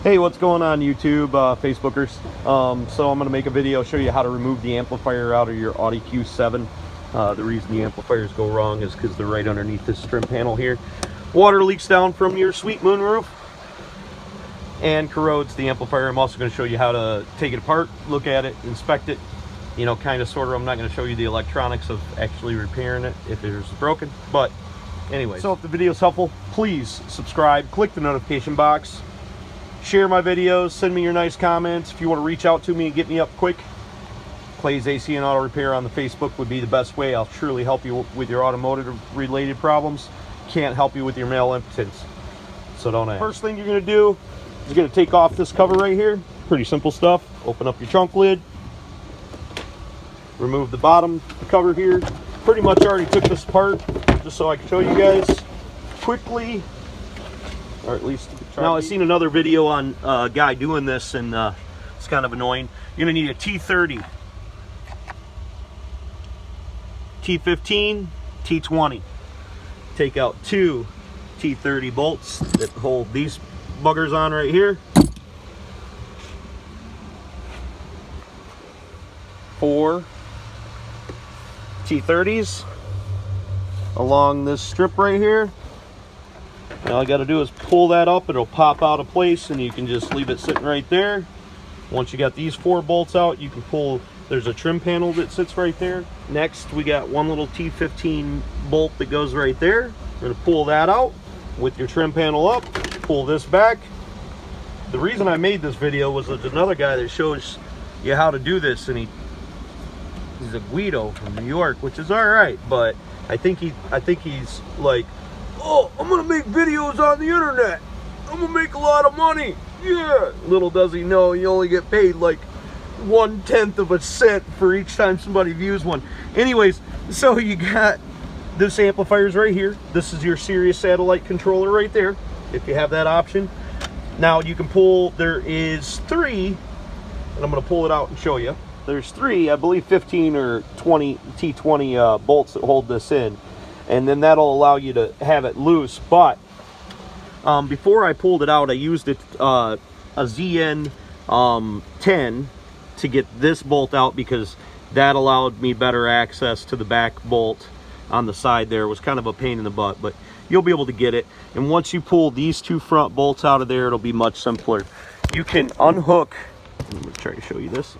Hey, what's going on YouTube, Facebookers? So I'm going to make a video show you how to remove the amplifier out of your Audi Q7. The reason the amplifiers go wrong is because they're right underneath this trim panel here. Water leaks down from your sweet moonroof and corrodes the amplifier. I'm also going to show you how to take it apart, look at it, inspect it, you know, kind of sort of. I'm not going to show you the electronics of actually repairing it if it is broken, but anyway. So if the video is helpful, please subscribe, click the notification box, share my videos, send me your nice comments. If you want to reach out to me and get me up quick, Clay's AC and Auto Repair on the Facebook would be the best way. I'll truly help you with your automotive related problems. Can't help you with your male impotence, so don't ask. First thing you're going to do is you're going to take off this cover right here. Pretty simple stuff. Open up your trunk lid, remove the bottom cover here. Pretty much already took this apart just so I can show you guys quickly, or at least now. I've seen another video on a guy doing this, and it's kind of annoying. You're going to need a T30, T15, T20. Take out two T30 bolts that hold these buggers on right here. 4 T30s along this strip right here. And all I got to do is pull that up. It'll pop out of place, and you can just leave it sitting right there. Once you got these 4 bolts out, you can pull. There's a trim panel that sits right there. Next, we got one little T15 bolt that goes right there. We're going to pull that out with your trim panel up. Pull this back. The reason I made this video was there's another guy that shows you how to do this, and he's a Guido from New York, which is all right, but I think he's like, oh, I'm gonna make videos on the internet. I'm gonna make a lot of money. Yeah. Little does he know, you only get paid like 1/10 of a cent for each time somebody views one. Anyways, so you got this amplifier's right here. This is your Sirius satellite controller right there, if you have that option. Now you can pull, there is 3, and I'm gonna pull it out and show you. There's 3, I believe 15 or 20 T20 bolts that hold this in, and then that'll allow you to have it loose. But before I pulled it out, I used a ZN 10 to get this bolt out, because that allowed me better access to the back bolt on the side there. It was kind of a pain in the butt, but you'll be able to get it. And once you pull these 2 front bolts out of there, it'll be much simpler. You can unhook, I'm going to try to show you this.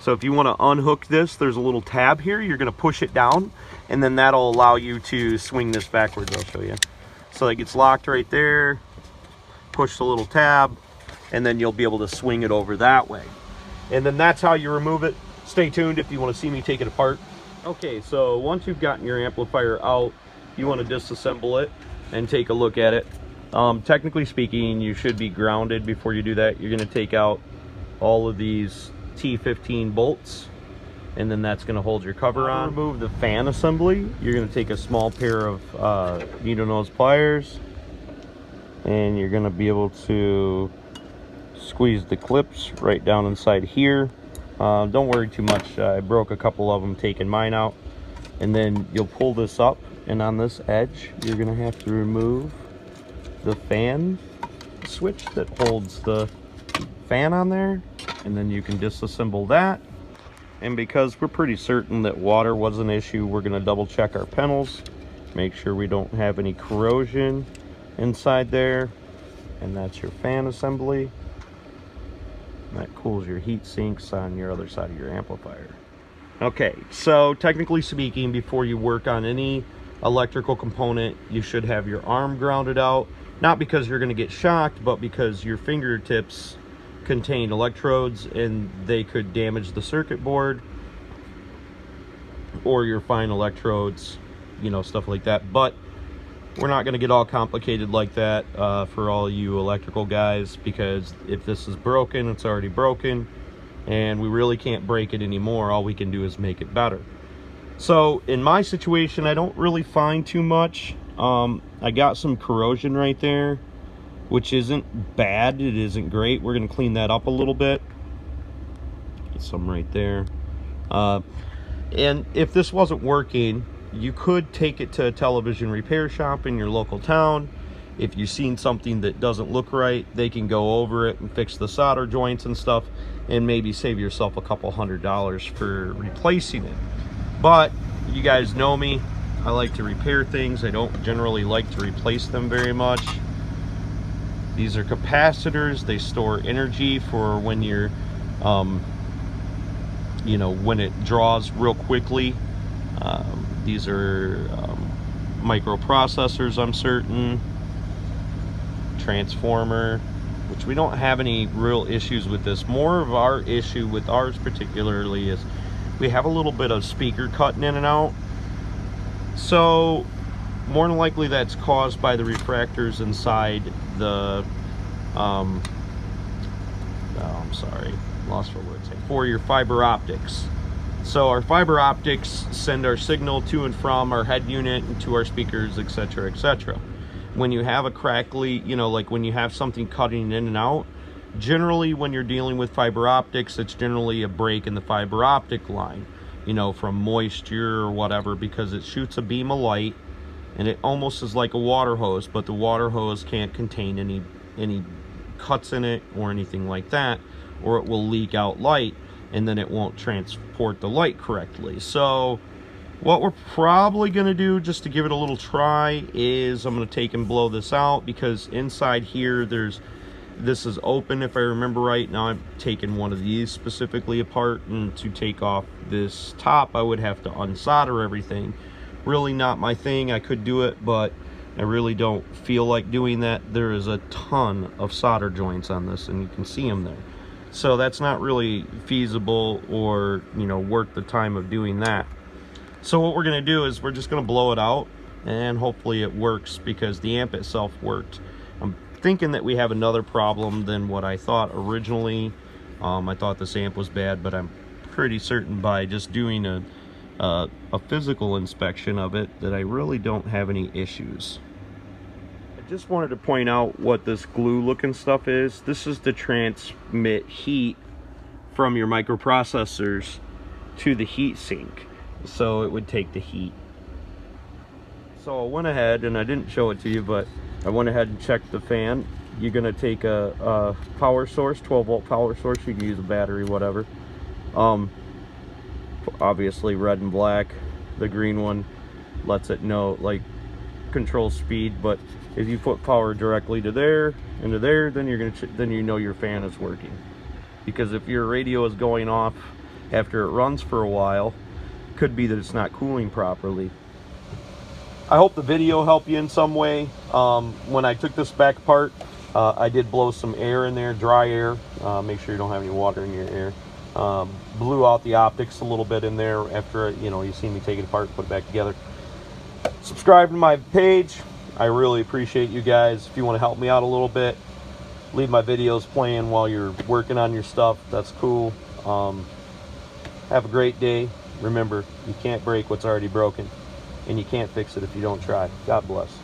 So if you want to unhook this, there's a little tab here. You're going to push it down, and then that'll allow you to swing this backwards. I'll show you. So it gets locked right there. Push the little tab, and then you'll be able to swing it over that way. And then that's how you remove it. Stay tuned if you want to see me take it apart. Okay, so once you've gotten your amplifier out, you want to disassemble it and take a look at it. Technically speaking, you should be grounded before you do that. You're going to take out all of these T15 bolts, and then that's going to hold your cover on. Remove the fan assembly. You're going to take a small pair of needle nose pliers, and you're going to be able to squeeze the clips right down inside here. Don't worry too much. I broke a couple of them taking mine out. And then you'll pull this up, and on this edge you're going to have to remove the fan switch that holds the fan on there, and then you can disassemble that. And because we're pretty certain that water was an issue, we're going to double check our panels, make sure we don't have any corrosion inside there. And that's your fan assembly. That cools your heat sinks on your other side of your amplifier. Okay, so technically speaking, before you work on any electrical component, you should have your arm grounded out. Not because you're going to get shocked, but because your fingertips contain electrodes, and they could damage the circuit board or your fine electrodes, you know, stuff like that. But we're not going to get all complicated like that for all you electrical guys, because if this is broken, it's already broken, and we really can't break it anymore. All we can do is make it better. So in my situation, I don't really find too much. I got some corrosion right there, which isn't bad. It isn't great. We're going to clean that up a little bit. Get some right there. And if this wasn't working, you could take it to a television repair shop in your local town if you've seen something that doesn't look right, they can go over it and fix the solder joints and stuff, and maybe save yourself a couple $100 for replacing it. But you guys know me, I like to repair things. I don't generally like to replace them very much. These are capacitors. They store energy for when you're you know, when it draws real quickly. These are microprocessors, I'm certain. Transformer, which we don't have any real issues with this. More of our issue with ours particularly is we have a little bit of speaker cutting in and out. So more than likely that's caused by the refractors inside the oh, I'm sorry, lost for words, for your fiber optics. So our fiber optics send our signal to and from our head unit and to our speakers, etc., etc. When you have a crackly, you know, like when you have something cutting in and out, generally when you're dealing with fiber optics, it's generally a break in the fiber optic line, you know, from moisture or whatever, because it shoots a beam of light and it almost is like a water hose, but the water hose can't contain any cuts in it or anything like that, or it will leak out light and then it won't transport the light correctly. So what we're probably going to do, just to give it a little try, is I'm going to take and blow this out, because inside here this is open if I remember right. Now I'm taking one of these specifically apart, and to take off this top I would have to unsolder everything. Really not my thing. I could do it, but I really don't feel like doing that. There is a ton of solder joints on this and you can see them there. So that's not really feasible or, you know, worth the time of doing that. So what we're going to do is we're just going to blow it out, and hopefully it works, because the amp itself worked. I'm thinking that we have another problem than what I thought originally. I thought this amp was bad, but I'm pretty certain by just doing a physical inspection of it that I really don't have any issues. I just wanted to point out what this glue looking stuff is. This is to transmit heat from your microprocessors to the heat sink, so it would take the heat. So I went ahead, and I didn't show it to you, but I went ahead and checked the fan. You're going to take a power source, 12-volt power source. You can use a battery, whatever. Obviously red and black. The green one lets it know, like, control speed. But if you put power directly to there and to there, then then you know your fan is working. Because if your radio is going off after it runs for a while, could be that it's not cooling properly. I hope the video helped you in some way. When I took this back apart, I did blow some air in there, dry air. Make sure you don't have any water in your air. Blew out the optics a little bit in there after, you know, you see me take it apart and put it back together. Subscribe to my page. I really appreciate you guys. If you want to help me out a little bit, leave my videos playing while you're working on your stuff. That's cool. Have a great day. Remember, you can't break what's already broken, and you can't fix it if you don't try. God bless.